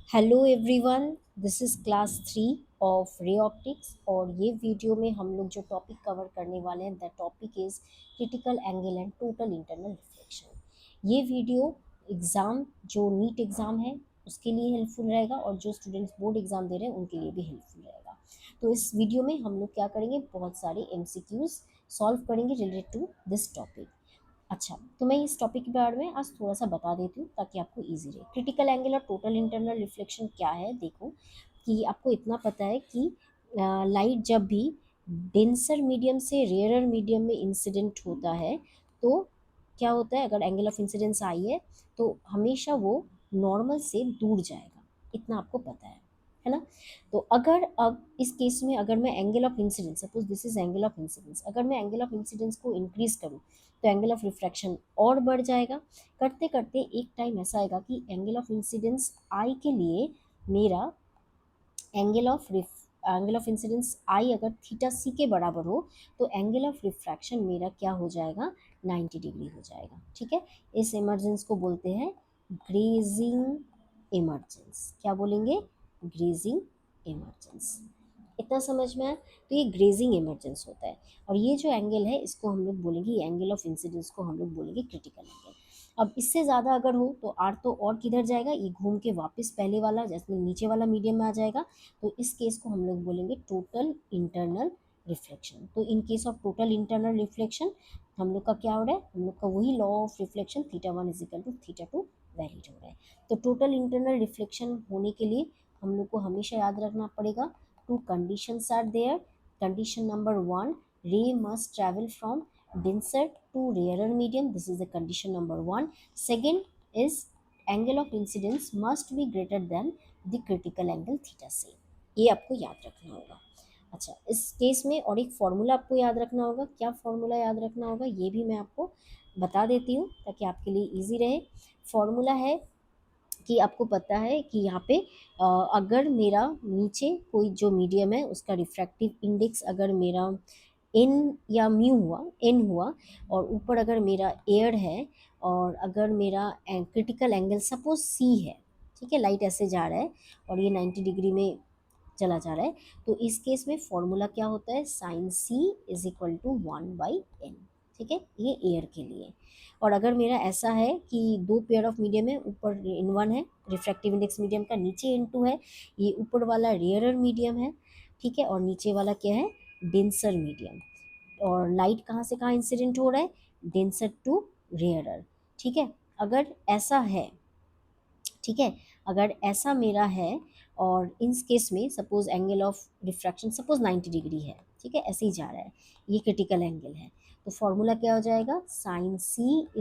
Hello everyone, this is class 3 of ray optics. और ये video में हम लोग जो टॉपिक कवर करने वाले हैं, the topic is critical angle and total internal reflection. ये वीडियो एग्ज़ाम जो नीट एग्ज़ाम है उसके लिए हेल्पफुल रहेगा और जो स्टूडेंट्स बोर्ड एग्ज़ाम दे रहे हैं उनके लिए भी हेल्पफुल रहेगा। तो इस वीडियो में हम लोग क्या करेंगे, बहुत सारे एमसीक्यूज सॉल्व करेंगे रिलेटेड टू दिस टॉपिक। अच्छा, तो मैं इस टॉपिक के बारे में आज थोड़ा सा बता देती हूँ ताकि आपको इजी रहे। क्रिटिकल एंगल और टोटल इंटरनल रिफ्लेक्शन क्या है, देखो कि आपको इतना पता है कि लाइट जब भी डेंसर मीडियम से रेयरर मीडियम में इंसिडेंट होता है तो क्या होता है, अगर एंगल ऑफ इंसिडेंस आई है तो हमेशा वो नॉर्मल से दूर जाएगा, इतना आपको पता है ना। तो अगर अब इस केस में अगर मैं angle of incidence, suppose this is angle of incidence, अगर मैं एंगल ऑफ इंसिडेंस को इंक्रीज करूँ तो एंगल ऑफ रिफ्रैक्शन और बढ़ जाएगा। करते करते एक टाइम ऐसा आएगा कि एंगल ऑफ इंसिडेंस आई के लिए मेरा एंगल ऑफ इंसिडेंस आई अगर थीटा सी के बराबर हो तो एंगल ऑफ रिफ्रैक्शन मेरा क्या हो जाएगा, 90 डिग्री हो जाएगा। ठीक है, इस इमर्जेंस को बोलते हैं ग्रेजिंग इमर्जेंस। क्या बोलेंगे, ग्रेजिंग इमर्जेंस। इतना समझ में आया, तो ये ग्रेजिंग इमरजेंस होता है। और ये जो एंगल है इसको हम लोग बोलेंगे, एंगल ऑफ इंसिडेंस को हम लोग बोलेंगे क्रिटिकल एंगल। अब इससे ज़्यादा अगर हो तो आर तो और किधर जाएगा, ये घूम के वापस पहले वाला जैसे नीचे वाला मीडियम में आ जाएगा। तो इस केस को हम लोग बोलेंगे टोटल इंटरनल रिफ्लेक्शन। तो in case of total internal reflection हम लोग का क्या हो रहा है, हम लोग का वही लॉ ऑफ रिफ्लेक्शन θ1 = θ2 वैलिड हो रहा है। तो टोटल इंटरनल रिफ्लेक्शन होने के लिए हम लोग को हमेशा याद रखना पड़ेगा, two conditions are there. Condition number one, ray must travel from denser to rarer medium. This is the condition number one. Second is angle of incidence must be greater than the critical angle theta से, ये आपको याद रखना होगा। अच्छा, इस case में और एक फॉर्मूला आपको याद रखना होगा। क्या फॉर्मूला याद रखना होगा ये भी मैं आपको बता देती हूँ ताकि आपके लिए इजी रहे। फॉर्मूला है कि आपको पता है कि यहाँ पे अगर मेरा नीचे कोई जो मीडियम है उसका रिफ्रैक्टिव इंडेक्स अगर मेरा एन या म्यू हुआ, एन हुआ, और ऊपर अगर मेरा एयर है और अगर मेरा क्रिटिकल एंगल सपोज सी है, ठीक है, लाइट ऐसे जा रहा है और ये 90 डिग्री में चला जा रहा है, तो इस केस में फॉर्मूला क्या होता है, साइन सी = 1/n। ठीक है, ये एयर के लिए। और अगर मेरा ऐसा है कि दो पेयर ऑफ मीडियम है, ऊपर n1 है रिफ्रैक्टिव इंडेक्स मीडियम का, नीचे n2 है, ये ऊपर वाला रेयरर मीडियम है, ठीक है, और नीचे वाला क्या है, डेंसर मीडियम। और लाइट कहाँ से कहाँ इंसिडेंट हो रहा है, डेंसर टू रेयरर। ठीक है, अगर ऐसा है, ठीक है, अगर ऐसा मेरा है और इन केस में suppose angle of refraction suppose 90 degree है, ठीक है, ऐसे ही जा रहा है, ये क्रिटिकल एंगल है, तो फॉर्मूला क्या हो जाएगा, sine C =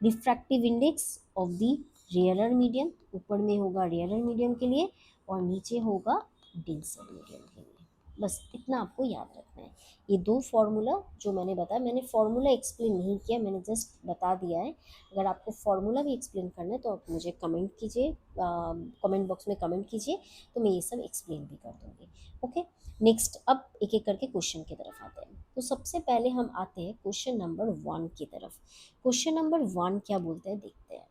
refractive index of the rarer medium, ऊपर में होगा रेयरर मीडियम के लिए और नीचे होगा डेंसर मीडियम के लिए। बस इतना आपको याद रखना है। ये दो फार्मूला जो मैंने बताया, मैंने फार्मूला एक्सप्लेन नहीं किया, मैंने जस्ट बता दिया है। अगर आपको फार्मूला भी एक्सप्लेन करना है तो आप मुझे कमेंट कीजिए, कमेंट बॉक्स में कमेंट कीजिए, तो मैं ये सब एक्सप्लेन भी कर दूँगी। ओके, नेक्स्ट अब एक एक करके क्वेश्चन की तरफ आते हैं। तो सबसे पहले हम आते हैं क्वेश्चन नंबर 1 की तरफ। क्वेश्चन नंबर 1 क्या बोलते हैं, देखते हैं।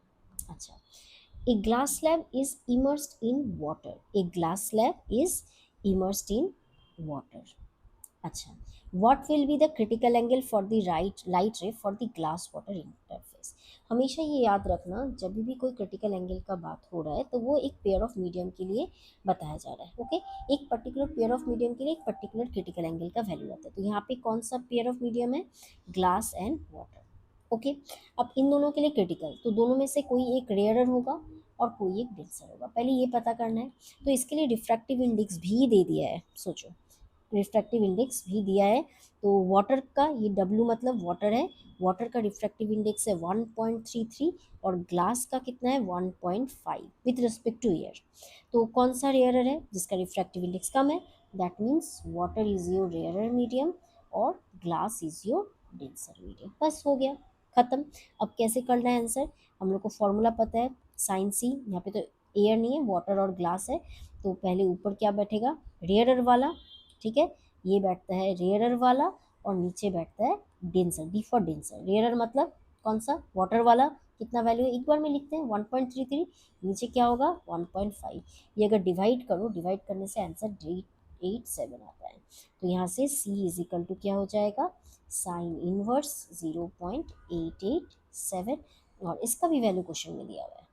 अच्छा, a glass slab is immersed in water, a glass slab is immersed in water। अच्छा, what will be the critical angle for the right light ray for the glass water interface। हमेशा ये याद रखना, जब भी कोई क्रिटिकल एंगल का बात हो रहा है तो वो एक पेयर ऑफ मीडियम के लिए बताया जा रहा है। ओके, एक पर्टिकुलर पेयर ऑफ मीडियम के लिए एक पर्टिकुलर क्रिटिकल एंगल का वैल्यू आता है। तो यहाँ पे कौन सा पेयर ऑफ मीडियम है, ग्लास एंड वाटर। ओके, अब इन दोनों के लिए क्रिटिकल, तो दोनों में से कोई एक रेयरर होगा और कोई एक डेंसर होगा, पहले ये पता करना है। तो इसके लिए रिफ्रैक्टिव इंडेक्स भी दे दिया है, सोचो, रिफ्रैक्टिव इंडेक्स भी दिया है। तो वाटर का ये W मतलब वाटर है, वाटर का रिफ्रैक्टिव इंडेक्स है 1.33 और ग्लास का कितना है 1.5 विथ रिस्पेक्ट टू एयर। तो कौन सा रेयरर है जिसका रिफ्रैक्टिव इंडेक्स कम है, that means water is your rarer medium और glass is your denser medium. बस हो गया, खत्म। अब कैसे करना है आंसर, हम लोग को फॉर्मूला पता है, साइन सी, यहाँ पे तो एयर नहीं है, वाटर और ग्लास है, तो पहले ऊपर क्या बैठेगा, रेयरर वाला, ठीक है, ये बैठता है रेयरर वाला और नीचे बैठता है denser, D for denser. Rarer मतलब कौन सा, वाटर वाला कितना वैल्यू है एक बार में लिखते हैं 1.33, नीचे क्या होगा 1.5। ये अगर डिवाइड करो, डिवाइड करने से आंसर 887 आता है। तो यहाँ से C इज इक्वल टू क्या हो जाएगा, साइन इनवर्स 0.887, और इसका भी वैल्यू क्वेश्चन में दिया हुआ है,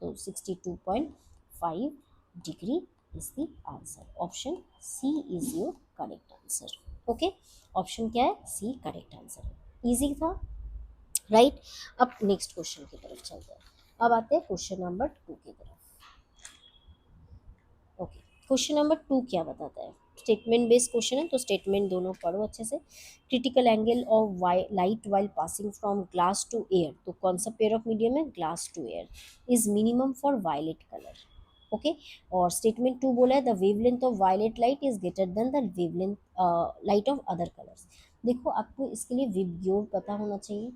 तो 62.5 degree is the answer. Option C is your correct answer. Okay, option क्या है, सी करेक्ट आंसर है। इजी था, राइट। अब नेक्स्ट क्वेश्चन की तरफ चलते हैं। अब आते हैं क्वेश्चन नंबर 2 की तरफ। ओके, क्वेश्चन नंबर 2 क्या बताता है, स्टेटमेंट बेस्ड क्वेश्चन है, तो स्टेटमेंट दोनों पढ़ो अच्छे से। Critical angle of light while passing from glass to air, तो कौन सा पेयर ऑफ मीडियम है, glass to air, is minimum for violet colour. Okay, और स्टेटमेंट 2 बोला है the wavelength of violet light is greater than the wavelength light of other colours. देखो, आपको इसके लिए विबग्योर पता होना चाहिए।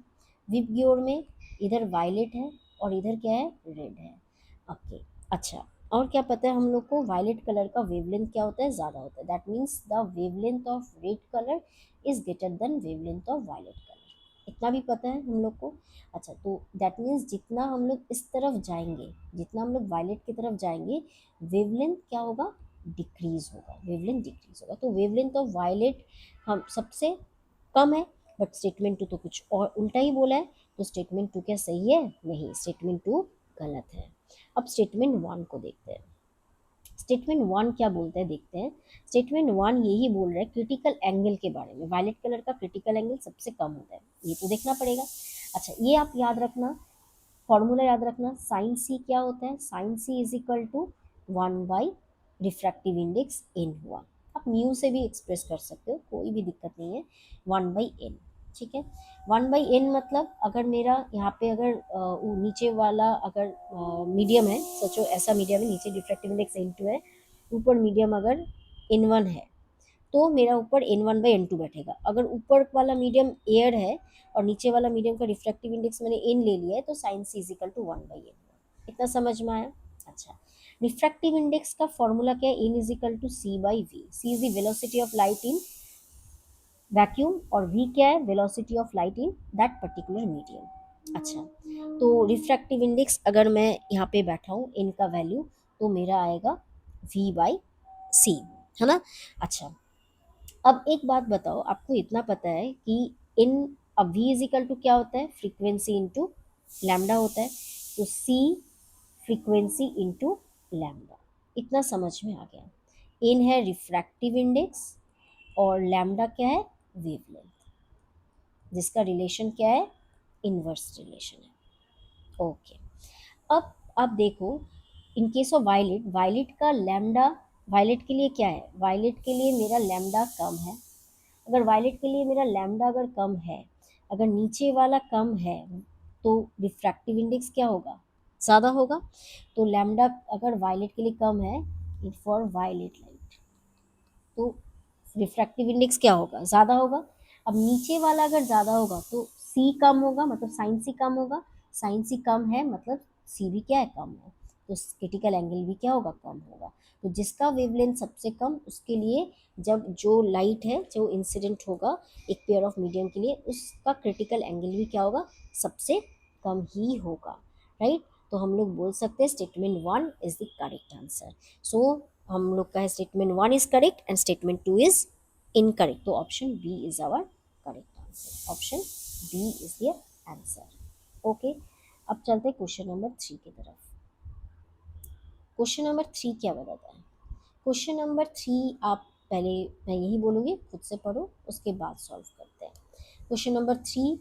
विबग्योर में इधर वायलेट है और इधर क्या है, रेड है। ओके, अच्छा, और क्या पता है हम लोग को, वायलेट कलर का वेवलेंथ क्या होता है, ज़्यादा होता है। That means the wavelength of red colour is greater than wavelength of violet colour, इतना भी पता है हम लोग को। अच्छा, तो दैट मीन्स जितना हम लोग इस तरफ जाएंगे, जितना हम लोग वायलेट की तरफ जाएंगे, वेवलेंथ क्या होगा, डिक्रीज होगा, वेवलेंथ डिक्रीज होगा। तो वेवलेंथ ऑफ वायलेट हम सबसे कम है, बट स्टेटमेंट 2 तो कुछ और उल्टा ही बोला है। तो स्टेटमेंट 2 क्या सही है, नहीं, स्टेटमेंट 2 गलत है। अब स्टेटमेंट 1 को देखते हैं। स्टेटमेंट 1 क्या बोलते हैं, देखते हैं। स्टेटमेंट 1 यही बोल रहा है क्रिटिकल एंगल के बारे में, वायलेट कलर का क्रिटिकल एंगल सबसे कम होता है, ये तो देखना पड़ेगा। अच्छा, ये आप याद रखना, फॉर्मूला याद रखना, साइन सी क्या होता है, sine C is equal to 1 by refractive index n हुआ। आप म्यू से भी एक्सप्रेस कर सकते हो, कोई भी दिक्कत नहीं है, 1/n, ठीक है। 1/n मतलब अगर मेरा यहाँ पे अगर नीचे वाला अगर मीडियम है, सोचो ऐसा मीडियम है, नीचे रिफ्रैक्टिव इंडेक्स n2 है, ऊपर मीडियम अगर n1 है, तो मेरा ऊपर n1/n2 बैठेगा। अगर ऊपर वाला मीडियम एयर है और नीचे वाला मीडियम का रिफ्रैक्टिव इंडेक्स मैंने n ले लिया है, तो sine C is equal to 1/n। इतना समझ में आया। अच्छा, रिफ्रैक्टिव इंडेक्स का फॉर्मूला क्या है, n is equal to c/v। c is the velocity of light in vacuum, और v क्या है, velocity of light in that particular medium. अच्छा, तो रिफ्रैक्टिव इंडेक्स अगर मैं यहाँ पे बैठा हूँ, n का वैल्यू, तो मेरा आएगा v/c, है ना। अच्छा, अब एक बात बताओ, आपको इतना पता है कि इन, अब v इज इक्वल टू क्या होता है, फ्रीक्वेंसी इंटू लैम्डा होता है, तो c फ्रीक्वेंसी इंटू लैम्डा, इतना समझ में आ गया। इन है रिफ्रैक्टिव इंडेक्स और लैम्डा क्या है, वेवलेंथ, जिसका रिलेशन क्या है, इनवर्स रिलेशन है। ओके, अब देखो, in case of violet, violet का लैम्डा, वायलेट के लिए क्या है, वायलेट के लिए मेरा लैम्डा कम है। अगर वायलेट के लिए मेरा लैम्डा अगर कम है, अगर नीचे वाला कम है, तो रिफ्रैक्टिव इंडेक्स क्या होगा, ज़्यादा होगा। तो लैम्डा अगर वायलेट के लिए कम है, फॉर वायलेट लाइट, तो रिफ्रैक्टिव इंडेक्स क्या होगा, ज़्यादा होगा। अब नीचे वाला अगर ज़्यादा होगा तो सी कम होगा, मतलब साइन सी कम होगा। साइन सी कम है मतलब सी भी क्या है, कम है, तो क्रिटिकल एंगल भी क्या होगा, कम होगा। तो जिसका वेवलेंथ सबसे कम, उसके लिए जब जो लाइट है जो इंसिडेंट होगा एक पेयर ऑफ मीडियम के लिए, उसका क्रिटिकल एंगल भी क्या होगा, सबसे कम ही होगा, राइट। तो हम लोग बोल सकते हैं statement 1 is the correct answer. So हम लोग का है statement 1 is correct and statement 2 is incorrect, तो option B is our correct answer. Option B is the answer. Okay, अब चलते हैं क्वेश्चन नंबर 3 की तरफ। क्वेश्चन नंबर 3 क्या बताता है, क्वेश्चन नंबर 3 आप पहले, मैं यही बोलूँगी, खुद से पढ़ो, उसके बाद सॉल्व करते हैं। क्वेश्चन नंबर 3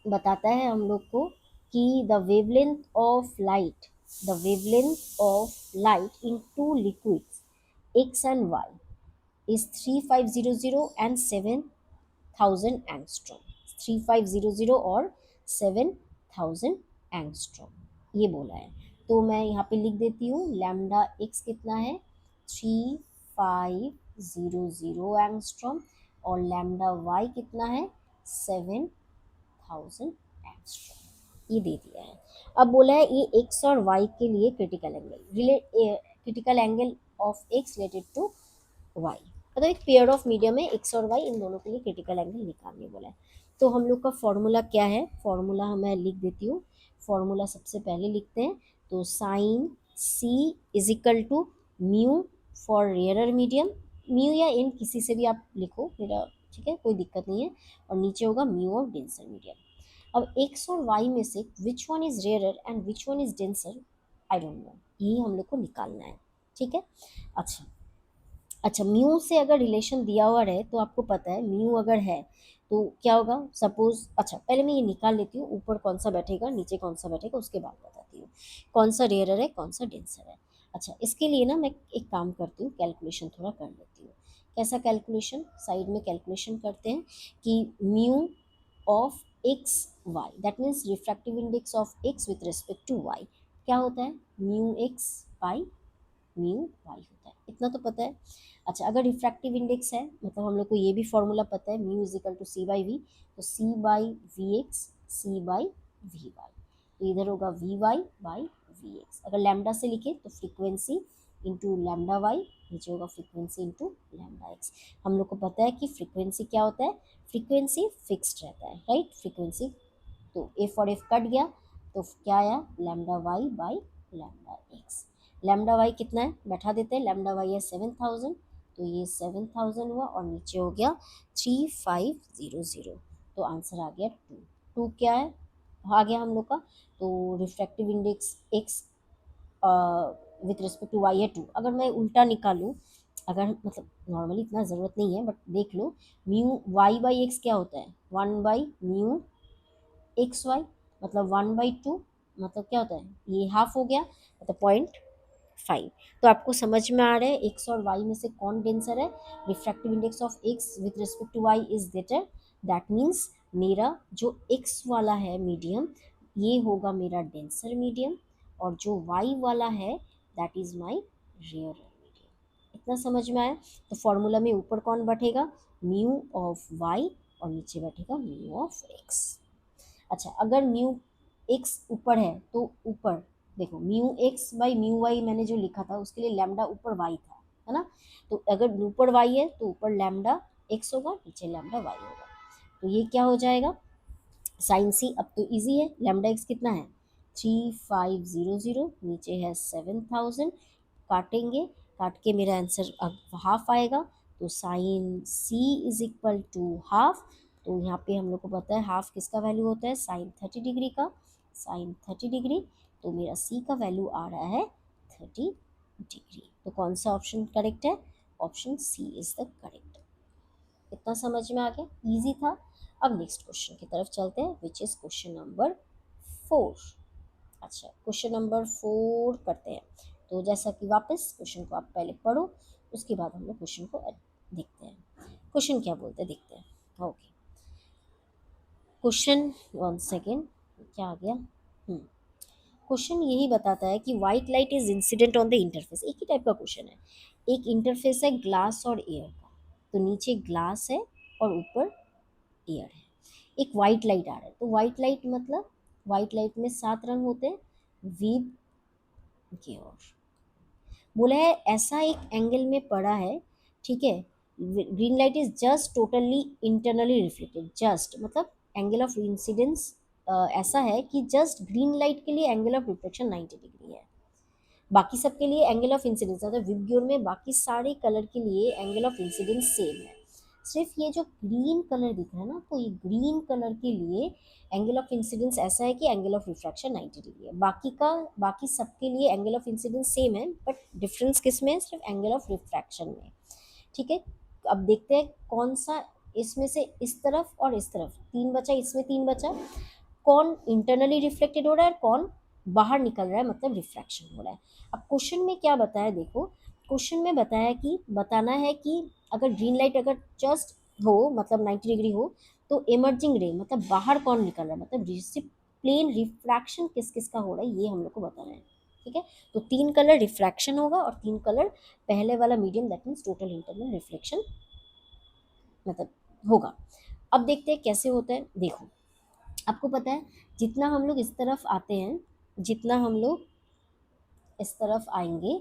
बताता है हम लोग को कि the wavelength of light, the wavelength of light in two liquids x and y is 3500 and 7000 angstrom, 3500 और 7000 angstrom ये बोला है। तो मैं यहाँ पे लिख देती हूँ, लैम्डा x कितना है, 3500 एंगस्ट्रॉम, और लैम्डा y कितना है, 7000 एंगस्ट्रॉम, ये दे दिया है। अब बोला है ये x और y के लिए critical angle, critical angle of x related to y, मतलब एक पेयर ऑफ मीडियम है x और y, इन दोनों के लिए क्रिटिकल एंगल निकालने बोला है। तो हम लोग का फॉर्मूला क्या है, फॉर्मूला मैं लिख देती हूँ, फॉर्मूला सबसे पहले लिखते हैं, तो sine C is equal to mu for rarer medium, mu या इन किसी से भी आप लिखो मेरा, ठीक है, कोई दिक्कत नहीं है, और नीचे होगा म्यू ऑफ डेंसर मीडियम। अब x और y में से which one is rarer and which one is denser, I don't no, यही हम लोग को निकालना है, ठीक है। अच्छा अच्छा, म्यू से अगर रिलेशन दिया हुआ रहे तो आपको पता है म्यू अगर है तो क्या होगा, सपोज, अच्छा पहले मैं ये निकाल लेती हूँ, ऊपर कौन सा बैठेगा नीचे कौन सा बैठेगा उसके बाद बताती हूँ कौन सा रेयरर है कौन सा डेंसर है। अच्छा, इसके लिए ना मैं एक काम करती हूँ, कैलकुलेशन थोड़ा कर लेती हूँ। कैसा कैलकुलेशन, साइड में कैलकुलेशन करते हैं कि mu of X Y, that means refractive index of X with respect to Y क्या होता है, mu X by mu Y होता है, इतना तो पता है। अच्छा, अगर रिफ्रैक्टिव इंडेक्स है मतलब हम लोग को ये भी फॉर्मूला पता है, mu is equal to C by V, तो C by V X C by V Y, तो इधर होगा V Y by V X. अगर लैम्डा से लिखे तो फ्रीक्वेंसी इंटू लैम्डा वाई, नीचे होगा फ्रीक्वेंसी इंटू लैम्डा एक्स। हम लोग को पता है कि फ्रीक्वेंसी क्या होता है, फ्रीक्वेंसी फिक्स्ड रहता है, राइट, फ्रीक्वेंसी, तो एफ और एफ कट गया, तो क्या आया, lambda Y by lambda X. Lambda Y कितना है, बैठा देते हैं, लैम्डा वाई है 7000, तो ये 7000 हुआ, और नीचे हो गया 3500, तो आंसर आ गया 2। 2 क्या है, आ गया हम लोग का, तो refractive index X with respect to Y है 2। अगर मैं उल्टा निकालूँ, अगर मतलब नॉर्मली इतना ज़रूरत नहीं है बट देख लो, म्यू वाई बाई एक्स क्या होता है, 1 बाई म्यू एक्स वाई, मतलब 1/2, मतलब क्या होता है, ये हाफ हो गया, मतलब 0.5। तो आपको समझ में आ रहा है एक्स और वाई में से कौन डेंसर है, refractive index of X with respect to Y is greater, that means मेरा जो एक्स वाला है मीडियम ये होगा मेरा डेंसर मीडियम, और जो वाई वाला है that is my rare medium. इतना समझ में आया। तो फॉर्मूला में ऊपर कौन बैठेगा, म्यू ऑफ वाई, और नीचे बैठेगा म्यू ऑफ एक्स। अच्छा, अगर म्यू एक्स ऊपर है तो ऊपर देखो, mu X by mu Y मैंने जो लिखा था उसके लिए लैम्डा ऊपर वाई था, है ना, तो अगर ऊपर वाई है तो ऊपर लैम्डा एक्स होगा, नीचे लैम्डा वाई होगा, तो ये क्या हो जाएगा, साइन सी। अब तो इजी है, लैम्डा एक्स कितना है 3500, नीचे है 7000, काटेंगे, काट के मेरा आंसर अब हाफ आएगा, तो sine C is equal to half, तो यहाँ पे हम लोग को पता है हाफ किसका वैल्यू होता है, साइन 30 डिग्री का, साइन 30 डिग्री, तो मेरा सी का वैल्यू आ रहा है 30 डिग्री। तो कौन सा ऑप्शन करेक्ट है, option C is the correct. इतना समझ में आ गया, इजी था। अब नेक्स्ट क्वेश्चन की तरफ चलते हैं, विच इज क्वेश्चन नंबर 4। अच्छा, क्वेश्चन नंबर 4 करते हैं। तो जैसा कि वापस क्वेश्चन को आप पहले पढ़ो, उसके बाद हम लोग क्वेश्चन को देखते हैं, क्वेश्चन क्या बोलते हैं देखते हैं। ओके, क्वेश्चन, वन सेकेंड, क्या आ गया, क्वेश्चन यही बताता है कि white light is incident on the interface, एक ही टाइप का क्वेश्चन है, एक इंटरफेस है ग्लास और एयर का, तो नीचे ग्लास है और ऊपर एयर है, एक वाइट लाइट आ रहा है, तो वाइट लाइट मतलब वाइट लाइट में 7 रंग होते हैं, वीव की ओर बोला है, ऐसा एक एंगल में पड़ा है, ठीक है, green light is just totally internally reflected, just मतलब एंगल ऑफ इंसिडेंस ऐसा है कि जस्ट ग्रीन लाइट के लिए एंगल ऑफ रिफ्लेक्शन 90 डिग्री है, बाकी सबके लिए एंगल ऑफ इंसिडेंस मतलब विबग्योर में बाकी सारे कलर के लिए एंगल ऑफ इंसिडेंस सेम है, सिर्फ ये जो ग्रीन कलर दिख रहा है ना, तो ये ग्रीन कलर के लिए एंगल ऑफ इंसिडेंस ऐसा है कि एंगल ऑफ रिफ्रैक्शन 90 डिग्री है, बाकी सबके लिए एंगल ऑफ इंसिडेंस सेम है, बट डिफरेंस किस में है, सिर्फ एंगल ऑफ रिफ्रैक्शन में, ठीक है। अब देखते हैं कौन सा इसमें से इस तरफ और इस तरफ 3 बचा, इसमें 3 बचा, कौन इंटरनली रिफ्लेक्टेड हो रहा है, कौन बाहर निकल रहा है, मतलब रिफ्रैक्शन हो रहा है। अब क्वेश्चन में क्या बताया देखो, क्वेश्चन में बताया कि बताना है कि अगर ग्रीन लाइट अगर जस्ट हो मतलब 90 डिग्री हो, तो इमर्जिंग रे मतलब बाहर कौन निकल रहा है, मतलब प्लेन रिफ्रैक्शन किस किस का हो रहा है, ये हम लोग को बताना है, ठीक है। तो 3 कलर रिफ्रैक्शन होगा और 3 कलर पहले वाला medium, that means total internal reflection मतलब होगा। अब देखते हैं कैसे होता है, देखो आपको पता है जितना हम लोग इस तरफ आते हैं, जितना हम लोग इस तरफ आएंगे,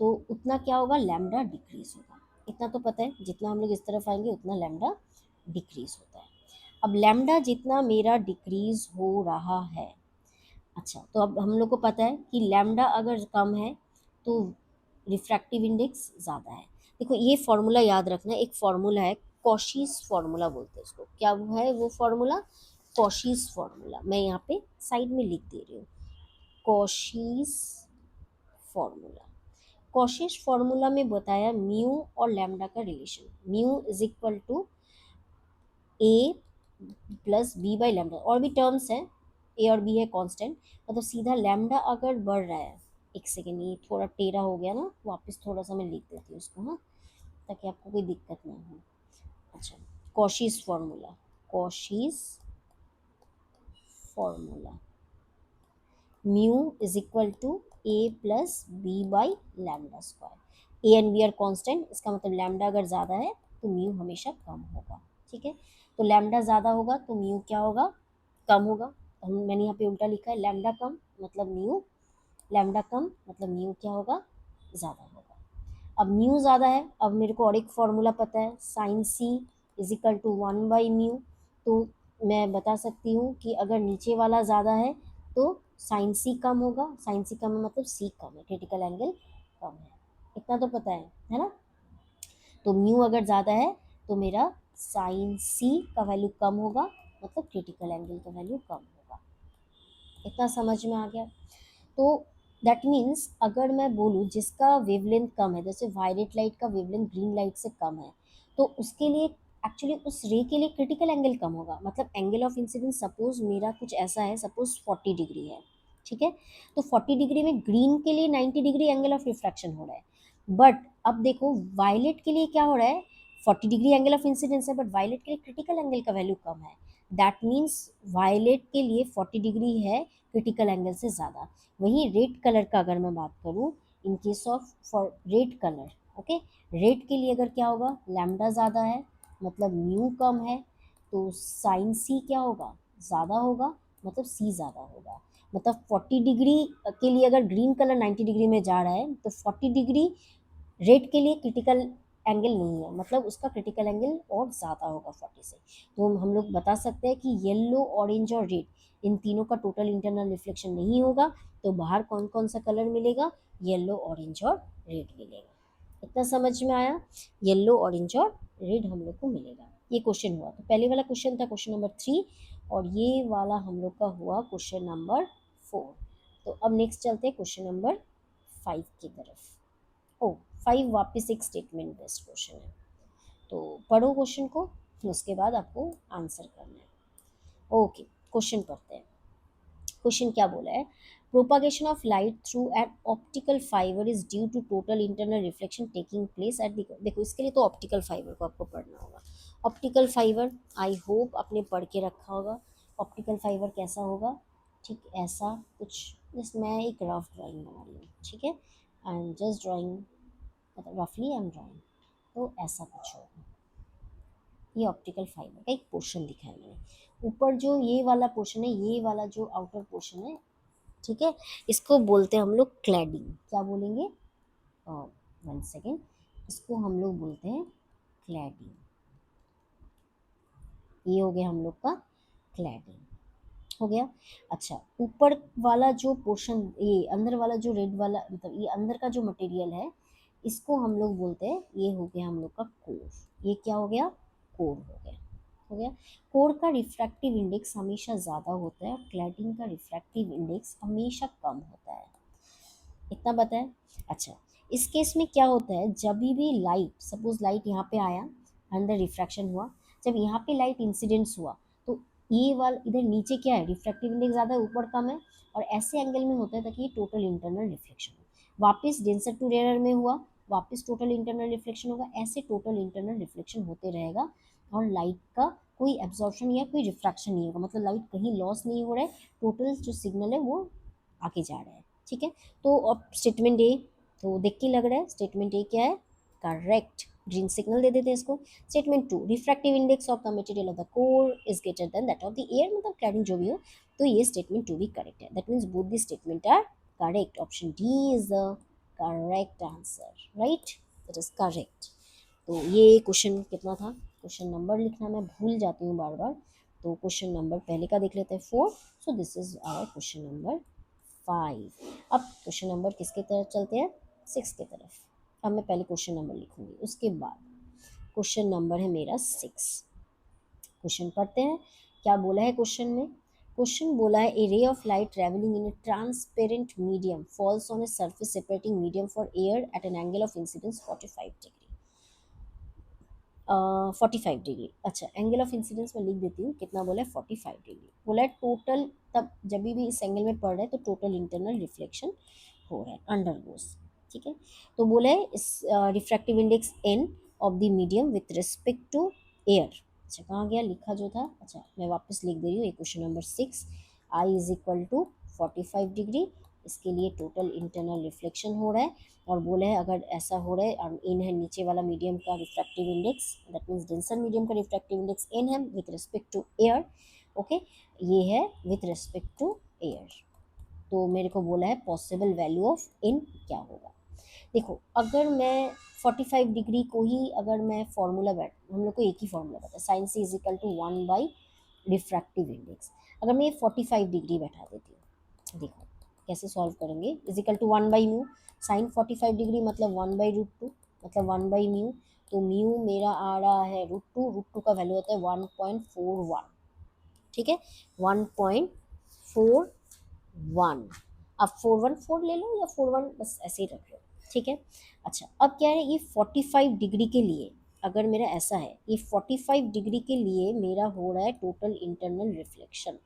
तो उतना क्या होगा, लैम्डा डिक्रीज होगा, इतना तो पता है, जितना हम लोग इस तरफ आएंगे उतना लैम्डा डिक्रीज होता है। अब लैम्डा जितना मेरा डिक्रीज हो रहा है, अच्छा, तो अब हम लोग को पता है कि लैम्डा अगर कम है तो रिफ्रैक्टिव इंडेक्स ज़्यादा है। देखो ये फॉर्मूला याद रखना, एक फॉर्मूला है, कॉशीज फॉर्मूला बोलते हैं इसको। क्या वो है वो फॉर्मूला? Cauchy's formula. मैं यहाँ पे साइड में लिख दे रही हूँ, कॉशीज फॉर्मूला। कॉशीज फॉर्मूला में बताया म्यू और लैम्डा का relation, mu is equal to A plus B by lambda. और भी टर्म्स हैं, ए और बी है कांस्टेंट, मतलब सीधा लैम्डा अगर बढ़ रहा है, एक सेकेंड ये थोड़ा टेढ़ा हो गया ना, वापस थोड़ा सा मैं लिख देती हूँ इसको, हाँ, ताकि आपको कोई दिक्कत ना हो। अच्छा, Cauchy's formula, Cauchy's formula, mu is equal to A plus B by lambda square. A and B are constant, इसका मतलब लैम्डा अगर ज़्यादा है तो म्यू हमेशा कम होगा। ठीक है, तो लैम्डा ज़्यादा होगा तो म्यू क्या होगा? कम होगा। हम मैंने यहाँ पे उल्टा लिखा है, लैम्डा कम मतलब म्यू, लैम्डा कम मतलब म्यू क्या होगा? ज़्यादा होगा। अब म्यू ज़्यादा है, अब मेरे को और एक फॉर्मूला पता है, sine C is equal to 1/μ। तो मैं बता सकती हूँ कि अगर नीचे वाला ज़्यादा है तो साइन सी कम होगा, साइन सी कम है मतलब सी कम है, क्रिटिकल एंगल कम है। इतना तो पता है ना? तो म्यू अगर ज़्यादा है तो मेरा साइन सी का वैल्यू कम होगा, मतलब क्रिटिकल एंगल का वैल्यू कम होगा। इतना समझ में आ गया? तो दैट मीन्स अगर मैं बोलूँ जिसका वेवलेंथ कम है, जैसे वायलेट लाइट का वेवलेंथ ग्रीन लाइट से कम है, तो उसके लिए एक्चुअली उस रे के लिए क्रिटिकल एंगल कम होगा। मतलब एंगल ऑफ इंसिडेंस सपोज मेरा कुछ ऐसा है, सपोज 40 डिग्री है, ठीक है, तो 40 डिग्री में ग्रीन के लिए 90 डिग्री एंगल ऑफ रिफ्रैक्शन हो रहा है। बट अब देखो वायलेट के लिए क्या हो रहा है, 40 डिग्री एंगल ऑफ इंसिडेंस है, बट वायलेट के लिए क्रिटिकल एंगल का वैल्यू कम है। दैट मीन्स वायलेट के लिए 40 डिग्री है क्रिटिकल एंगल से ज़्यादा। वहीं रेड कलर का अगर मैं बात करूँ, इन case of for red colour, okay, red के लिए अगर क्या होगा, लैम्डा ज़्यादा है मतलब म्यू कम है, तो साइन सी क्या होगा? ज़्यादा होगा, मतलब सी ज़्यादा होगा। मतलब 40 डिग्री के लिए अगर ग्रीन कलर 90 डिग्री में जा रहा है तो 40 डिग्री रेड के लिए क्रिटिकल एंगल नहीं है, मतलब उसका क्रिटिकल एंगल और ज़्यादा होगा 40 से। तो हम लोग बता सकते हैं कि येलो, ऑरेंज और रेड इन तीनों का टोटल इंटरनल रिफ्लेक्शन नहीं होगा, तो बाहर कौन कौन सा कलर मिलेगा? येलो, ऑरेंज और रेड मिलेगा। इतना समझ में आया? येलो, ऑरेंज और रेड हम लोग को मिलेगा। ये क्वेश्चन हुआ, तो पहले वाला क्वेश्चन था क्वेश्चन नंबर 3, और ये वाला हम लोग का हुआ क्वेश्चन नंबर 4। तो अब नेक्स्ट चलते हैं क्वेश्चन नंबर 5 की तरफ। ओ, 5 वापस एक स्टेटमेंट बेस्ड क्वेश्चन है, तो पढ़ो क्वेश्चन को, फिर उसके बाद आपको आंसर करना है। ओके, क्वेश्चन पढ़ते हैं। क्वेश्चन क्या बोला है? Propagation of light through an optical fibre is due to total internal reflection taking place at the, देखो इसके लिए तो ऑप्टिकल फाइबर को आपको पढ़ना होगा। ऑप्टिकल फाइबर आई होप आपने पढ़ के रखा होगा। ऑप्टिकल फाइबर कैसा होगा? ठीक ऐसा कुछ, जस्ट मैं एक रफ ड्राइंग बना रही हूँ, ठीक है, एंड जस्ट ड्राइंग, मतलब रफली आई एम ड्राइंग, तो ऐसा कुछ होगा। ये ऑप्टिकल फाइबर का एक पोर्शन दिखा है मैंने। ऊपर जो ये वाला पोर्शन है, ये वाला जो आउटर पोर्शन है, ठीक है, इसको बोलते हैं हम लोग क्लैडिंग। क्या बोलेंगे? 1 सेकेंड, इसको हम लोग बोलते हैं क्लैडिंग। ये हो गया हम लोग का क्लैडिंग, हो गया। अच्छा, ऊपर वाला जो पोर्शन, ये अंदर वाला जो रेड वाला, मतलब ये अंदर का जो मटेरियल है, इसको हम लोग बोलते हैं, ये हो गया हम लोग का कोर। ये क्या हो गया? कोर हो गया, हो गया। कोर का रिफ्रैक्टिव इंडेक्स हमेशा ज़्यादा होता है और क्लैडिंग का रिफ्रैक्टिव इंडेक्स हमेशा कम होता है। इतना बताएं। अच्छा, इस केस में क्या होता है, जब भी लाइट, सपोज लाइट यहाँ पे आया, अंदर रिफ्रैक्शन हुआ, जब यहाँ पे लाइट इंसिडेंस हुआ, तो ये वाला इधर नीचे क्या है, रिफ्रैक्टिव इंडेक्स ज़्यादा है, ऊपर कम है, और ऐसे एंगल में होता है ताकि ये टोटल इंटरनल रिफ्लेक्शन हो। वापस डेंसर टू रेयर में हुआ, वापस टोटल इंटरनल रिफ्लेक्शन होगा, ऐसे टोटल इंटरनल रिफ्लेक्शन होते रहेगा, और लाइट का कोई एब्जॉर्प्शन या कोई रिफ्रैक्शन नहीं होगा, मतलब लाइट कहीं लॉस नहीं हो रहा है, टोटल जो सिग्नल है वो आगे जा रहा है। ठीक है, तो अब स्टेटमेंट ए, तो देख के लग रहा है स्टेटमेंट ए क्या है? करेक्ट, ग्रीन सिग्नल दे देते हैं इसको। Statement 2, refractive index of the material of the core is greater then that of the air, मतलब क्लैडिंग जो भी हो, तो ये स्टेटमेंट 2 भी करेक्ट है। That means both the statement are correct. Option D is the correct answer, right, that is correct. तो ये क्वेश्चन कितना था? क्वेश्चन नंबर लिखना मैं भूल जाती हूँ बार बार, तो क्वेश्चन नंबर पहले का देख लेते हैं 4, so this is our question number 5। अब क्वेश्चन नंबर किसके तरफ चलते हैं, 6 की तरफ। अब मैं पहले क्वेश्चन नंबर लिखूंगी, उसके बाद क्वेश्चन नंबर है मेरा 6। क्वेश्चन पढ़ते हैं, क्या बोला है क्वेश्चन में। क्वेश्चन बोला है a ray of light travelling in a transparent medium falls on a surface separating medium for air at an angle of incidence 45 degree. 45 degree, अच्छा एंगल ऑफ इंसिडेंस में लिख देती हूँ, कितना बोला है 45 डिग्री। बोला है टोटल, तब जब भी इस एंगल में पड़ रहा है तो टोटल इंटरनल रिफ्लेक्शन हो रहा है, अंडरगोस, ठीक है। तो बोला है इस refractive index N of the medium with respect to air. अच्छा कहाँ गया, लिखा जो था, अच्छा मैं वापस लिख दे रही हूँ, question number 6, I is equal to 45 degree, इसके लिए टोटल इंटरनल रिफ्लेक्शन हो रहा है। और बोला है अगर ऐसा हो रहा है, इन है नीचे वाला मीडियम का refractive index, that means denser medium का रिफ्रैक्टिव इंडेक्स एन है with respect to air, okay, ये है विथ रिस्पेक्ट टू एयर। तो मेरे को बोला है पॉसिबल वैल्यू ऑफ इन क्या होगा। देखो अगर मैं 45 डिग्री को ही अगर मैं फार्मूला बैठ, हम लोग को एक ही फार्मूला पता है, sine C is equal to 1 by refractive index. अगर मैं ये 45 डिग्री बैठा देती हूँ, देखो कैसे सॉल्व करेंगे, इज इक्वल टू 1/म्यू, साइन 45 डिग्री मतलब 1/√2, मतलब 1/म्यू, तो म्यू मेरा आ रहा है √2, √2 का वैल्यू होता है 1.41, ठीक है, 1.41। अब 414 ले लो या 41 बस ऐसे ही रख लो, ठीक है। अच्छा अब क्या है, ये 45 डिग्री के लिए अगर मेरा ऐसा है, ये 45 डिग्री के लिए मेरा हो रहा है टोटल इंटरनल रिफ्लेक्शन,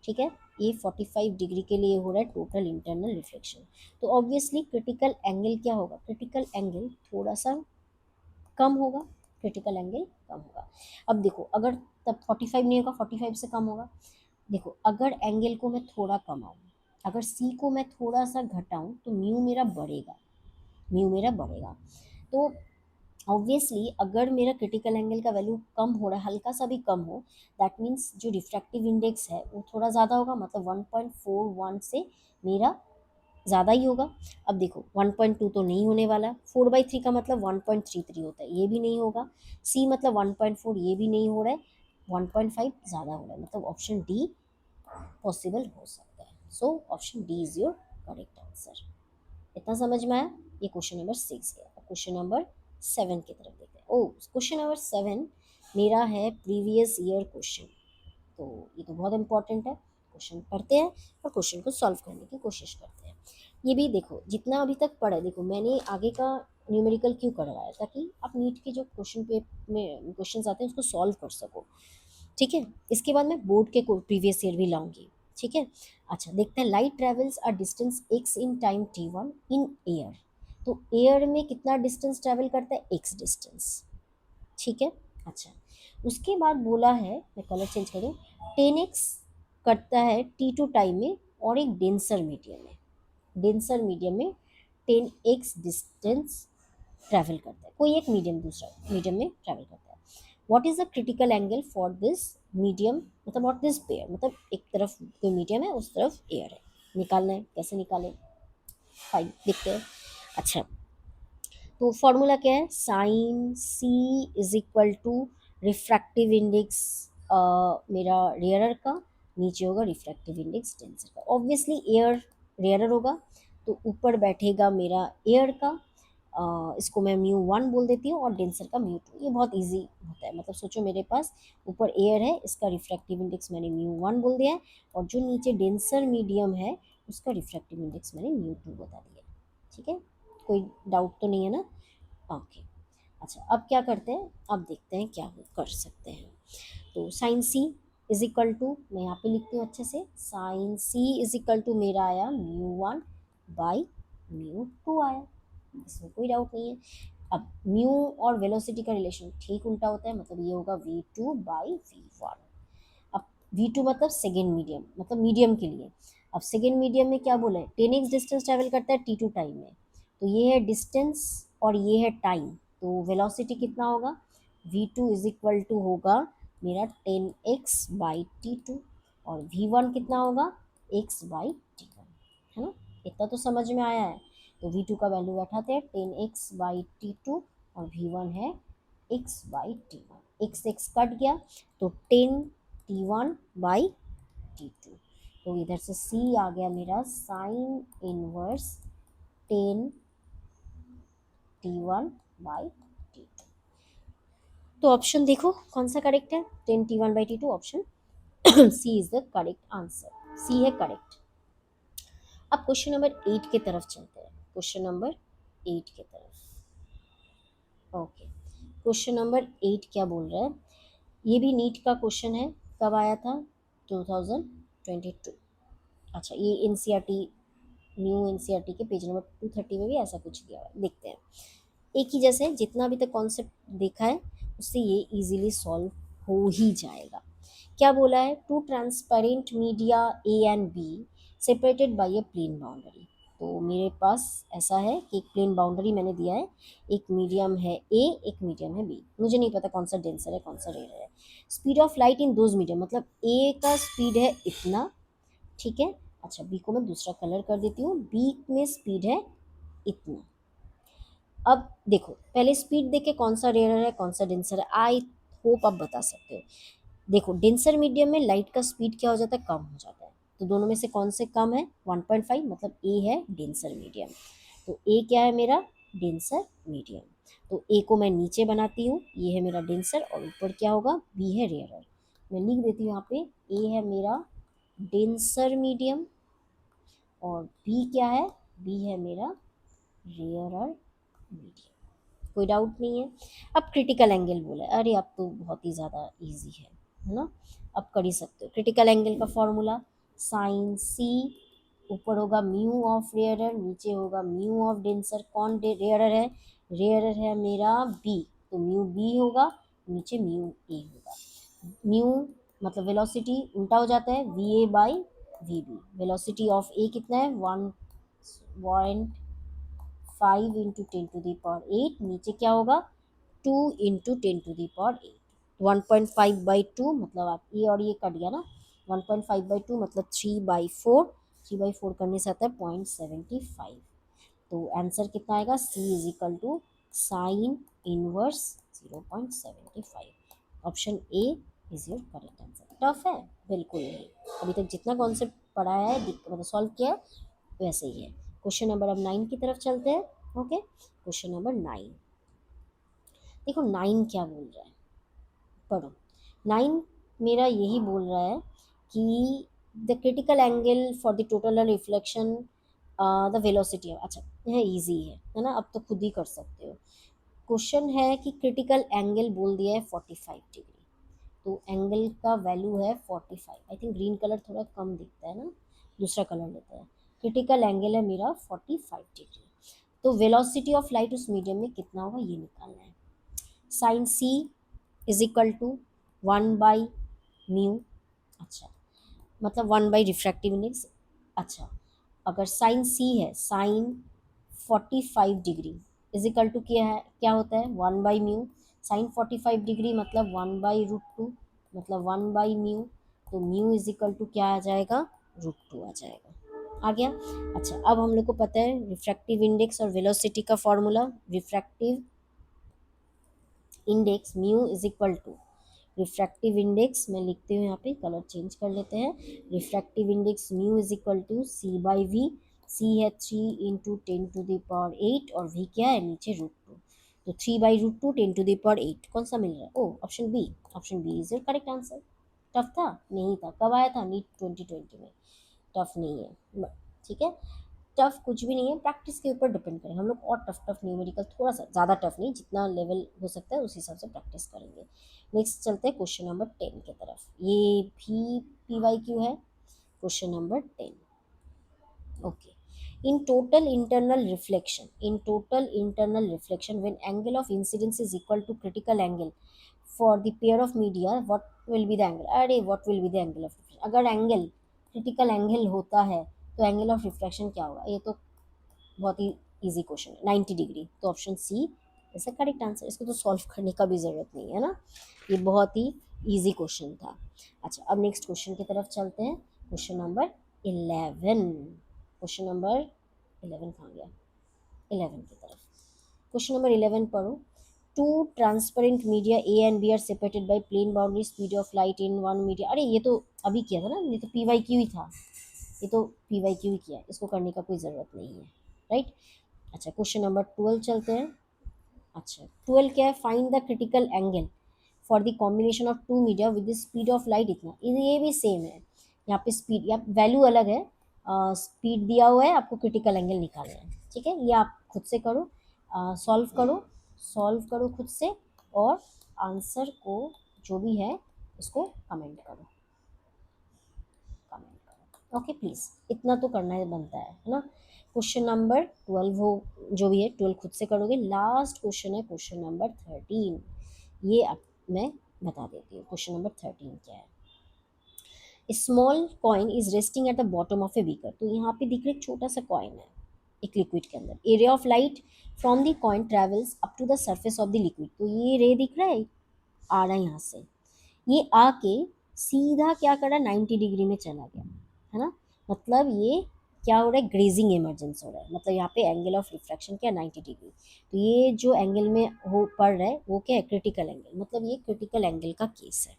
ठीक है, ये 45 डिग्री के लिए हो रहा है टोटल इंटरनल रिफ्लेक्शन। तो ऑब्वियसली क्रिटिकल एंगल क्या होगा, क्रिटिकल एंगल थोड़ा सा कम होगा, क्रिटिकल एंगल कम होगा। अब देखो अगर तब 45 नहीं होगा, 45 से कम होगा। देखो अगर एंगल को मैं थोड़ा कमाऊँ, अगर सी को मैं थोड़ा सा घटाऊँ तो म्यू मेरा बढ़ेगा, म्यू मेरा बढ़ेगा। तो ऑब्वियसली अगर मेरा क्रिटिकल एंगल का वैल्यू कम हो रहा है, हल्का सा भी कम हो, दैट मीन्स जो रिफ्रैक्टिव इंडेक्स है वो थोड़ा ज़्यादा होगा, मतलब 1.41 से मेरा ज़्यादा ही होगा। अब देखो 1.2 तो नहीं होने वाला, 4/3 का मतलब 1.33 होता है, ये भी नहीं होगा। सी मतलब 1.4, ये भी नहीं हो रहा है। 1.5 ज़्यादा हो रहा है, मतलब ऑप्शन डी पॉसिबल हो सकता है। So option D is your correct answer. इतना समझ में आया, ये क्वेश्चन नंबर 6 है। क्वेश्चन नंबर 7 की तरफ देखते हैं। ओ क्वेश्चन नंबर 7 मेरा है प्रीवियस ईयर क्वेश्चन, तो ये तो बहुत इंपॉर्टेंट है। क्वेश्चन पढ़ते हैं और क्वेश्चन को सॉल्व करने की कोशिश करते हैं। ये भी देखो जितना अभी तक पढ़ा है, देखो मैंने आगे का न्यूमेरिकल क्यों करवाया, ताकि आप नीट के जो क्वेश्चन पे में क्वेश्चन आते हैं उसको सॉल्व कर सको, ठीक है। इसके बाद मैं बोर्ड के प्रीवियस ईयर भी लाऊंगी, ठीक है। अच्छा देखते हैं, light travels a distance x in time t1 in air. तो एयर में कितना डिस्टेंस ट्रेवल करता है, x डिस्टेंस, ठीक है। अच्छा उसके बाद बोला है, मैं कलर चेंज करूँ, 10x करता है t2 टाइम में और एक डेंसर मीडियम में, डेंसर मीडियम में 10x डिस्टेंस ट्रैवल करता है, कोई एक मीडियम दूसरा मीडियम में ट्रैवल करता है। What is the critical angle for this medium, मतलब व्हाट दिस पेयर, मतलब एक तरफ कोई मीडियम है उस तरफ एयर है, निकालना है, कैसे निकालें, फाइन देखते हैं। अच्छा तो फॉर्मूला क्या है, sine C is equal to refractive index मेरा रेयरर का, नीचे होगा रिफ्रैक्टिव इंडेक्स डेंसर का। ऑब्वियसली एयर रेयरर होगा तो ऊपर बैठेगा मेरा एयर का, इसको मैं μ1 बोल देती हूँ और डेंसर का μ2। ये बहुत इजी होता है, मतलब सोचो मेरे पास ऊपर एयर है, इसका रिफ्रैक्टिव इंडेक्स मैंने μ1 बोल दिया है, और जो नीचे डेंसर मीडियम है उसका रिफ्रैक्टिव इंडेक्स मैंने μ2 बता दिया, ठीक है। कोई डाउट तो नहीं है ना, ओके। अच्छा अब क्या करते हैं, अब देखते हैं क्या कर सकते हैं। तो sine C is equal to, मैं यहाँ पे लिखती हूँ अच्छे से, sine C is equal to मेरा आया μ1 बाई μ2 आया, इसमें कोई डाउट नहीं है। अब म्यू और वेलोसिटी का रिलेशन ठीक उल्टा होता है, मतलब ये होगा v2 बाई v1। अब v2 मतलब सेकेंड मीडियम, मतलब मीडियम के लिए। अब सेकेंड मीडियम में क्या बोला है, 10x डिस्टेंस ट्रैवल करता है t2 टाइम में, तो ये है डिस्टेंस और ये है टाइम, तो वेलोसिटी कितना होगा, v2 इज इक्वल टू होगा मेरा 10x बाई t2, और v1 कितना होगा x बाई t1, है ना। इतना तो समझ में आया है। तो v2 का वैल्यू बैठाते हैं 10x बाई t2 और v1 है x by t1, x x cut गया तो 10 T1 बाई T2। तो इधर से C आ गया मेरा sine inverse 10 T1 by T2। तो ऑप्शन देखो कौन सा करेक्ट है, 10 T1 by T2, option C is the correct answer, C है करेक्ट। अब क्वेश्चन नंबर 8 की तरफ चलते हैं, क्वेश्चन नंबर 8 की तरफ। ओके, क्वेश्चन नंबर 8 क्या बोल रहा है, ये भी नीट का क्वेश्चन है, कब आया था, 2022। अच्छा, ये एनसीईआरटी, न्यू एनसीईआरटी के पेज नंबर 230 में भी ऐसा कुछ दिया हुआ है, देखते हैं। एक ही जैसे जितना अभी तक कॉन्सेप्ट देखा है उससे ये इजीली सॉल्व हो ही जाएगा। क्या बोला है, two transparent media A and B separated by a plane boundary. तो मेरे पास ऐसा है कि एक प्लेन बाउंड्री मैंने दिया है, एक मीडियम है ए, एक मीडियम है बी, मुझे नहीं पता कौन सा डेंसर है कौन सा रेयर है। Speed of light in those medium, मतलब ए का स्पीड है इतना, ठीक है। अच्छा, बी को मैं दूसरा कलर कर देती हूँ, बी में स्पीड है इतना। अब देखो पहले स्पीड देख के कौन सा रेयर है कौन सा डेंसर है, आई होप आप बता सकते हो। देखो डेंसर मीडियम में लाइट का स्पीड क्या हो जाता है, कम हो जाता है, तो दोनों में से कौन से कम है, 1.5, मतलब ए है डेंसर मीडियम। तो ए क्या है मेरा, डेंसर मीडियम। तो ए को मैं नीचे बनाती हूँ, ये है मेरा डेंसर, और ऊपर क्या होगा, बी है रेयरर। मैं लिख देती हूँ यहाँ पे, ए है मेरा डेंसर मीडियम और बी क्या है, बी है मेरा रेयरर मीडियम। कोई डाउट नहीं है। अब क्रिटिकल एंगल बोला है, अरे अब तो बहुत ही ज़्यादा इजी है ना, अब कर ही सकते हो। क्रिटिकल एंगल का फॉर्मूला साइन सी, ऊपर होगा म्यू ऑफ रेयरर, नीचे होगा म्यू ऑफ डेंसर। कौन रेयरर है, रेयरर है मेरा बी, तो म्यू बी होगा, नीचे म्यू ए होगा। म्यू मतलब वेलोसिटी उल्टा हो जाता है, V A by V B. Velocity of A कितना है, 1.5 × 10⁸, नीचे क्या होगा 2 × 10⁸, 1.5/2, मतलब आप ये और ये कट गया ना, 1.5/2 मतलब 3/4, 3/4 करने से आता है 0.75। तो आंसर कितना आएगा, C is equal to sine inverse 0.75। Option A is your correct answer. Tough है बिल्कुल नहीं, अभी तक जितना कॉन्सेप्ट पढ़ाया है मतलब सॉल्व किया है वैसे ही है। क्वेश्चन नंबर अब 9 की तरफ चलते हैं। ओके, क्वेश्चन नंबर 9, देखो 9 क्या बोल रहा है, पढ़ो। 9 मेरा यही बोल रहा है कि the critical angle for the total reflection the velocity, अच्छा है, इजी है ना, अब तो खुद ही कर सकते हो। क्वेश्चन है कि क्रिटिकल एंगल बोल दिया है 45 डिग्री, तो एंगल का वैल्यू है 45। आई थिंक ग्रीन कलर थोड़ा कम दिखता है ना, दूसरा कलर लेते हैं। क्रिटिकल एंगल है मेरा 45 डिग्री, तो वेलोसिटी ऑफ लाइट उस मीडियम में कितना होगा ये निकालना है। Sine C is equal to 1/μ, अच्छा मतलब 1/रिफ्रैक्टिव इंडेक्स। अच्छा, अगर साइन सी है, sine 45 degree is equal to क्या है, क्या होता है 1/μ। साइन 45 डिग्री मतलब 1/√2, मतलब 1/μ, तो म्यू इज इक्वल टू क्या आ जाएगा, √2 आ जाएगा, आ गया। अच्छा, अब हम लोग को पता है रिफ्रैक्टिव इंडेक्स और वेलोसिटी का formula, refractive index mu is equal to, refractive index मैं लिखती हूँ यहाँ पे, कलर चेंज कर लेते हैं। Refractive index mu is equal to C by V, C है 3 × 10⁸ और वी क्या है नीचे √2, तो 3/√2 10⁸ कौन सा मिल रहा है, oh option B, option B is your correct answer. Tough था नहीं था, कब आया था, नीट 2020 में, टफ नहीं है, ठीक है। टफ कुछ भी नहीं है, प्रैक्टिस के ऊपर डिपेंड करें हम लोग, और टफ टफ न्यूमेरिकल थोड़ा सा ज़्यादा टफ नहीं, जितना लेवल हो सकता है उस हिसाब से प्रैक्टिस करेंगे। नेक्स्ट चलते हैं क्वेश्चन नंबर 10 की तरफ, ये भी PYQ है, question number 10। Okay, in total internal reflection when angle of incidence is equal to critical angle for the pair of media, what will be the angle, अरे what will be the angle of reflection, अगर angle critical angle होता है तो angle of reflection क्या होगा, ये तो बहुत ही इजी क्वेश्चन है, 90 डिग्री, तो ऑप्शन सी इसका करेक्ट आंसर। इसको तो सॉल्व करने का भी ज़रूरत नहीं है ना, ये बहुत ही इजी क्वेश्चन था। अच्छा, अब नेक्स्ट क्वेश्चन की तरफ चलते हैं, क्वेश्चन नंबर 11, क्वेश्चन नंबर 11 कहाँ गया, 11 की तरफ, क्वेश्चन नंबर 11 पढ़ो। Two transparent media A and B are separated by plane boundary speed of light in one media. अरे ये तो अभी किया था ना, ये तो पी वाई क्यू ही था, ये तो पी वाई क्यू ही किया है, इसको करने का कोई ज़रूरत नहीं है, राइट। अच्छा क्वेश्चन नंबर 12 चलते हैं। अच्छा 12 क्या है, find the critical angle for the combination of two media with the speed of light इतना। ये भी सेम है, यहाँ पे स्पीड या वैल्यू अलग है, स्पीड दिया हुआ है, आपको क्रिटिकल एंगल निकालना है, ठीक है। ये आप खुद से करो, सॉल्व करो खुद से, और आंसर को जो भी है उसको कमेंट करो, ओके प्लीज़, इतना तो करना है, बनता है ना। क्वेश्चन नंबर 12 हो, जो भी है 12 खुद से करोगे। लास्ट क्वेश्चन है क्वेश्चन नंबर 13, ये अब मैं बता देती हूँ क्वेश्चन नंबर 13 क्या है। Small coin is resting at the bottom of a beaker. तो यहाँ पे दिख रहा है एक छोटा सा कॉइन है एक लिक्विड के अंदर। A ray of light from the coin travels up to the surface of the liquid. तो ये रे दिख रहा है, आ रहा है यहाँ से, ये आके सीधा क्या करा, 90 डिग्री में चला गया, है ना। मतलब ये क्या हो रहा है, ग्रेजिंग इमरजेंस हो रहा है, मतलब यहाँ पे एंगल ऑफ रिफ्रैक्शन क्या, 90 डिग्री। तो ये जो एंगल में हो पड़ रहा है वो क्या है, क्रिटिकल एंगल, मतलब ये क्रिटिकल एंगल का केस है।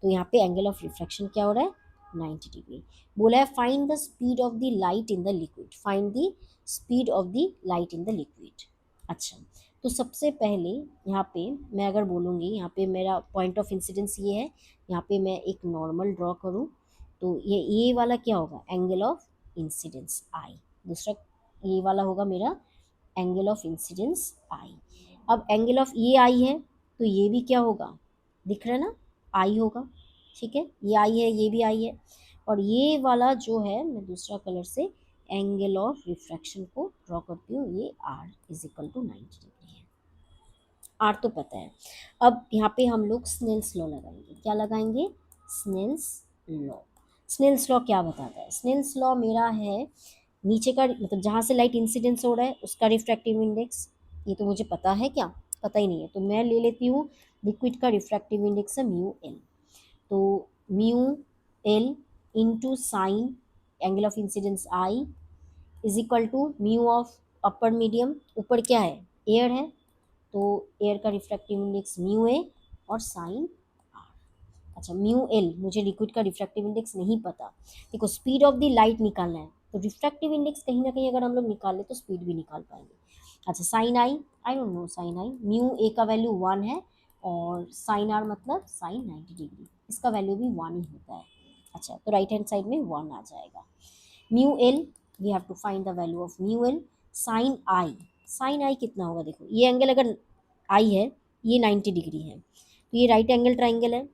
तो यहाँ पे एंगल ऑफ रिफ्रैक्शन क्या हो रहा है, 90 डिग्री। बोला है find the speed of the light in the liquid, find the speed of the light in the liquid. अच्छा तो सबसे पहले यहाँ पे मैं अगर बोलूँगी, यहाँ पे मेरा पॉइंट ऑफ इंसिडेंस ये है, यहाँ पे मैं एक नॉर्मल ड्रॉ करूँ तो ये वाला क्या होगा, एंगल ऑफ इंसिडेंस आई। दूसरा ये वाला होगा मेरा एंगल ऑफ इंसिडेंस आई। अब एंगल ऑफ ये आई है तो ये भी क्या होगा, दिख रहा है ना, आई होगा, ठीक है। ये आई है, ये भी आई है, और ये वाला जो है मैं दूसरा कलर से एंगल ऑफ रिफ्रैक्शन को ड्रॉ करती हूँ, ये R is equal to 90 degree है। आर तो पता है। अब यहाँ पे हम लोग स्नेल्स लॉ लगाएंगे, क्या लगाएंगे, स्नेल्स लॉ। स्नेल्स लॉ क्या बताता है, स्नेल्स लॉ मेरा है नीचे का, मतलब जहाँ से लाइट इंसिडेंस हो रहा है उसका रिफ्रैक्टिव इंडेक्स, ये तो मुझे पता है, क्या पता ही नहीं है, तो मैं ले लेती हूँ लिक्विड का रिफ्रैक्टिव इंडेक्स है म्यू एल। तो mu L into sine angle of incidence I is equal to mu of upper medium, ऊपर क्या है, एयर है, तो एयर का रिफ्रैक्टिव इंडेक्स म्यू ए और साइन आर। अच्छा म्यू एल, मुझे लिक्विड का रिफ्रैक्टिव इंडेक्स नहीं पता, देखो स्पीड ऑफ द लाइट निकालना है, तो रिफ्रैक्टिव इंडेक्स कहीं ना कहीं अगर हम लोग निकाल ले तो स्पीड भी निकाल पाएंगे। अच्छा sine I don't know, sine I mu A का वैल्यू 1 है, और साइन आर मतलब साइन 90 डिग्री, इसका वैल्यू भी 1 ही होता है। अच्छा तो राइट हैंड साइड में 1 आ जाएगा। Mu L we have to find the value of mu L. Sine I कितना होगा, देखो ये एंगल अगर आई है, ये 90 डिग्री है, तो ये राइट एंगल ट्राइंगल है।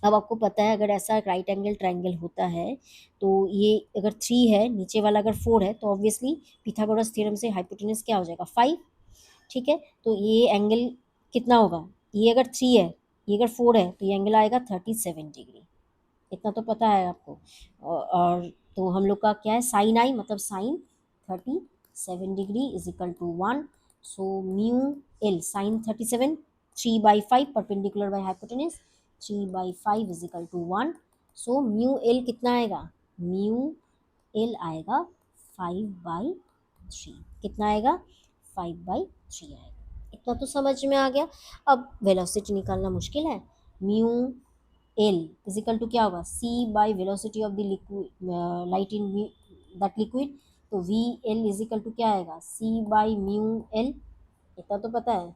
अब आपको पता है अगर ऐसा राइट एंगल ट्राइंगल होता है तो ये अगर 3 है, नीचे वाला अगर 4 है, तो ऑब्वियसली पिथागोरस थ्योरम से हाइपोटेनस क्या हो जाएगा, 5, ठीक है। तो ये एंगल कितना होगा, ये अगर 3 है, ये अगर 4 है, तो ये एंगल आएगा 37 डिग्री, इतना तो पता है आपको। और तो हम लोग का क्या है, साइन आई मतलब sine 37 degree is equal to 1। So mu L sine 37, 3/5 perpendicular by hypotenuse, 3/5 is equal to 1। So mu L कितना आएगा, म्यू एल आएगा 5/3, कितना आएगा, 5/3 आएगा। इतना तो समझ में आ गया। अब वेलोसिटी निकालना मुश्किल है, mu L is equal to क्या होगा, C by velocity of the liquid light in that liquid, तो V L is equal to क्या आएगा, सी बाई म्यू एल, इतना तो पता है।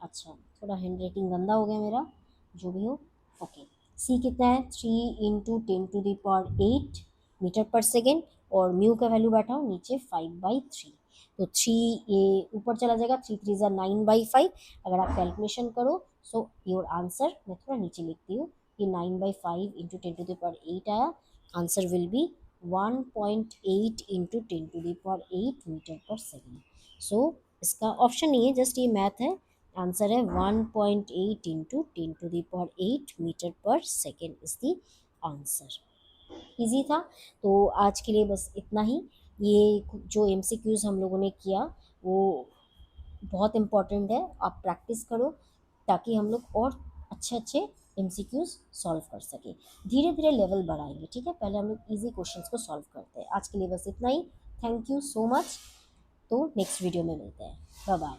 अच्छा थोड़ा हैंड राइटिंग गंदा हो गया मेरा, जो भी हो, ओके। सी कितना है, 3 × 10⁸ मीटर पर सेकेंड, और म्यू का वैल्यू बैठा हो नीचे 5/3, तो 3 ये ऊपर चला जाएगा, 3 3 9/5। अगर आप कैलकुलेशन करो सो योर आंसर, मैं थोड़ा नीचे लिखती हूँ, ये 9/5 × 10⁸ आया, आंसर विल बी 1.8 × 10⁸ मीटर पर सेकेंड। सो इसका ऑप्शन नहीं है, जस्ट ये मैथ है, आंसर है 1.8 × 10⁸ मीटर पर second is the answer. Easy था। तो आज के लिए बस इतना ही। ये जो एमसीक्यूज हम लोगों ने किया वो बहुत इम्पॉर्टेंट है, आप प्रैक्टिस करो ताकि हम लोग और अच्छे अच्छे एमसीक्यूज सॉल्व कर सके। धीरे धीरे लेवल बढ़ाएंगे, ठीक है, पहले हम लोग इजी क्वेश्चंस को सॉल्व करते हैं। आज के लिए बस इतना ही, थैंक यू सो मच। तो नेक्स्ट वीडियो में मिलते हैं, बाय बाय।